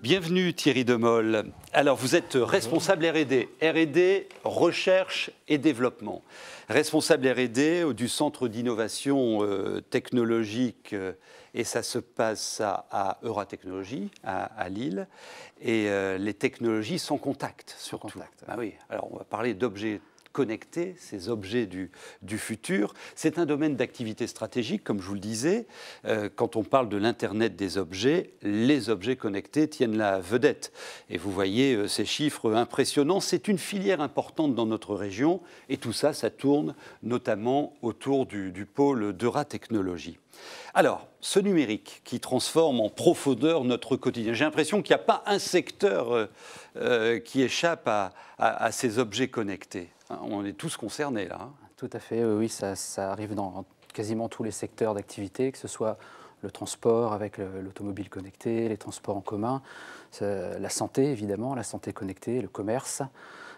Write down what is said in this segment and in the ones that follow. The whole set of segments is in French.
Bienvenue Thierry Demol. Alors vous êtes responsable R&D, recherche et développement. Responsable R&D du Centre d'innovation technologique et ça se passe à Euratechnologies à Lille. Et les technologies sans contact surtout. Sans contact. Ah oui. Alors on va parler d'objets connectés, ces objets du futur. C'est un domaine d'activité stratégique, comme je vous le disais. Quand on parle de l'Internet des objets, les objets connectés tiennent la vedette. Et vous voyez ces chiffres impressionnants. C'est une filière importante dans notre région. Et tout ça, ça tourne notamment autour du pôle d'Euratechnologies. Alors, ce numérique qui transforme en profondeur notre quotidien, j'ai l'impression qu'il n'y a pas un secteur qui échappe à ces objets connectés. On est tous concernés là. Hein. Tout à fait, oui, ça arrive dans quasiment tous les secteurs d'activité, que ce soit le transport avec l'automobile connectée, les transports en commun, la santé évidemment, la santé connectée, le commerce,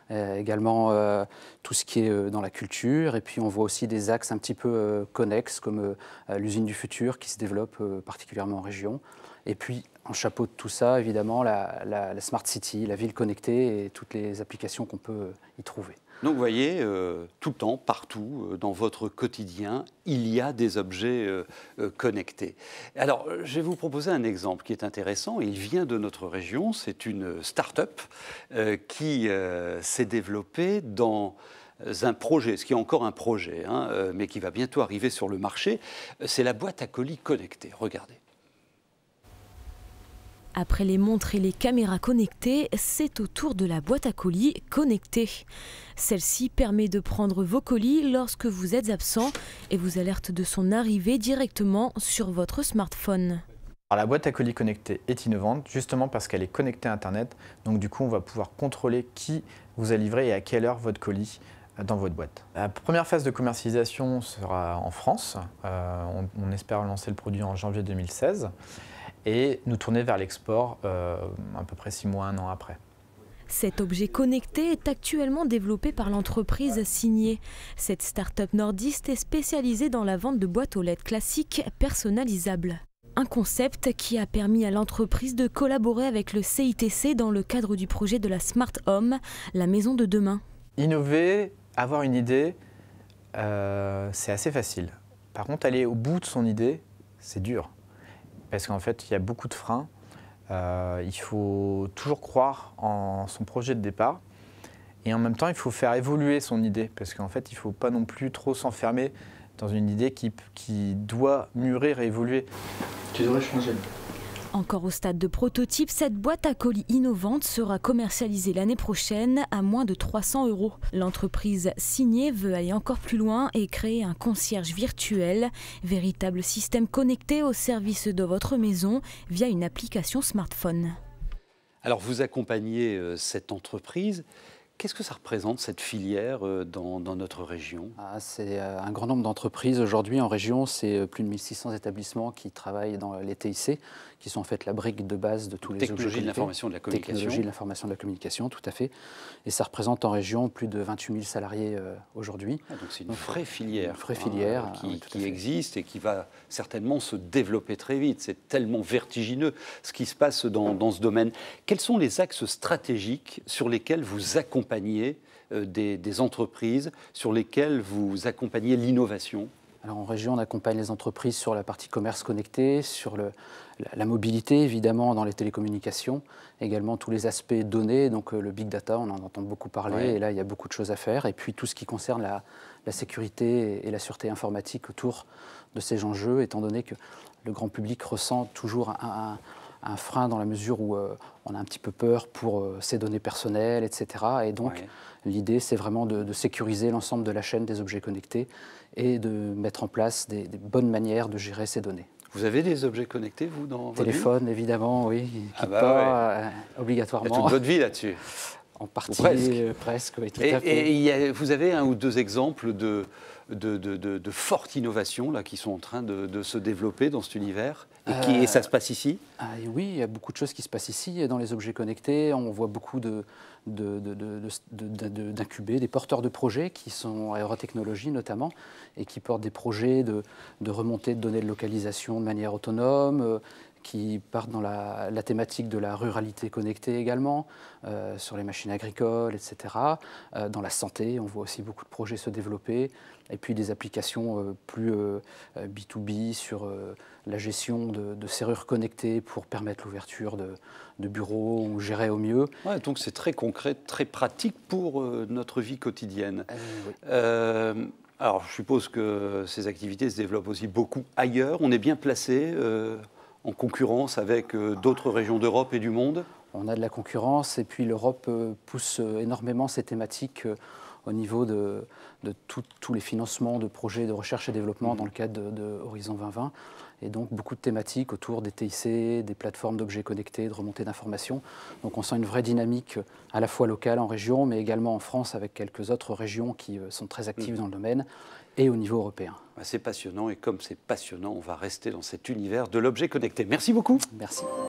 également tout ce qui est dans la culture. Et puis on voit aussi des axes un petit peu connexes comme l'usine du futur qui se développe particulièrement en région. Et puis, en chapeau de tout ça, évidemment, la Smart City, la ville connectée et toutes les applications qu'on peut y trouver. Donc vous voyez, tout le temps, partout, dans votre quotidien, il y a des objets connectés. Alors, je vais vous proposer un exemple qui est intéressant. Il vient de notre région. C'est une start-up qui s'est développée dans un projet, ce qui est encore un projet, hein, mais qui va bientôt arriver sur le marché. C'est la boîte à colis connectée. Regardez. Après les montres et les caméras connectées, c'est au tour de la boîte à colis connectée. Celle-ci permet de prendre vos colis lorsque vous êtes absent et vous alerte de son arrivée directement sur votre smartphone. Alors, la boîte à colis connectée est innovante justement parce qu'elle est connectée à Internet. Donc du coup, on va pouvoir contrôler qui vous a livré et à quelle heure votre colis dans votre boîte. La première phase de commercialisation sera en France. On espère lancer le produit en janvier 2016. Et nous tourner vers l'export à peu près 6 mois, 1 an après. Cet objet connecté est actuellement développé par l'entreprise Signé. Cette start-up nordiste est spécialisée dans la vente de boîtes aux lettres classiques personnalisables. Un concept qui a permis à l'entreprise de collaborer avec le CITC dans le cadre du projet de la Smart Home, la maison de demain. Innover, avoir une idée, c'est assez facile. Par contre, aller au bout de son idée, c'est dur. Parce qu'en fait, il y a beaucoup de freins. Il faut toujours croire en son projet de départ. Et en même temps, il faut faire évoluer son idée. Parce qu'en fait, il ne faut pas non plus trop s'enfermer dans une idée qui doit mûrir et évoluer. Tu devrais changer. Encore au stade de prototype, cette boîte à colis innovante sera commercialisée l'année prochaine à moins de 300 €. L'entreprise Signé veut aller encore plus loin et créer un concierge virtuel, véritable système connecté au service de votre maison via une application smartphone. Alors vous accompagnez cette entreprise. Qu'est-ce que ça représente, cette filière, dans notre région? C'est un grand nombre d'entreprises aujourd'hui en région. C'est plus de 1600 établissements qui travaillent dans les TIC, qui sont en fait la brique de base de tous les objets connectés. Technologie de l'information et de la communication. Technologie de l'information et de la communication, tout à fait. Et ça représente en région plus de 28 000 salariés aujourd'hui. Donc c'est une vraie filière, qui existe et qui va certainement se développer très vite. C'est tellement vertigineux ce qui se passe dans ce domaine. Quels sont les axes stratégiques sur lesquels vous accompagnez des entreprises, sur lesquelles vous accompagnez l'innovation? Alors en région, on accompagne les entreprises sur la partie commerce connecté, sur la mobilité évidemment dans les télécommunications, également tous les aspects données, donc le big data, on en entend beaucoup parler, ouais. Et là il y a beaucoup de choses à faire, et puis tout ce qui concerne la sécurité et la sûreté informatique autour de ces enjeux, étant donné que le grand public ressent toujours un frein dans la mesure où on a un petit peu peur pour ses données personnelles, etc. Et donc, ouais. L'idée, c'est vraiment de sécuriser l'ensemble de la chaîne des objets connectés et de mettre en place des bonnes manières de gérer ces données. Vous avez des objets connectés, vous, dans votre téléphone, vie évidemment, oui, qui pas obligatoirement. Il y a toute votre vie là-dessus. En partie, presque, oui, tout à fait. Et vous avez un ou deux exemples de fortes innovations là, qui sont en train de se développer dans cet univers et ça se passe ici? Oui, il y a beaucoup de choses qui se passent ici dans les objets connectés. On voit beaucoup d'incuber, des porteurs de projets qui sont à Euratechnologies notamment et qui portent des projets de remontée de données de localisation de manière autonome, qui partent dans la thématique de la ruralité connectée également, sur les machines agricoles, etc. Dans la santé, on voit aussi beaucoup de projets se développer. Et puis des applications plus B2B sur la gestion de serrures connectées pour permettre l'ouverture de bureaux ou gérer au mieux. Ouais, donc c'est très concret, très pratique pour notre vie quotidienne. Oui. Alors je suppose que ces activités se développent aussi beaucoup ailleurs. On est bien placé en concurrence avec d'autres régions d'Europe et du monde. On a de la concurrence et puis l'Europe pousse énormément ces thématiques au niveau de tous les financements de projets de recherche et développement dans le cadre de Horizon 2020. Et donc beaucoup de thématiques autour des TIC, des plateformes d'objets connectés, de remontée d'informations. Donc on sent une vraie dynamique à la fois locale en région, mais également en France avec quelques autres régions qui sont très actives dans le domaine et au niveau européen. C'est passionnant et comme c'est passionnant, on va rester dans cet univers de l'objet connecté. Merci beaucoup. Merci.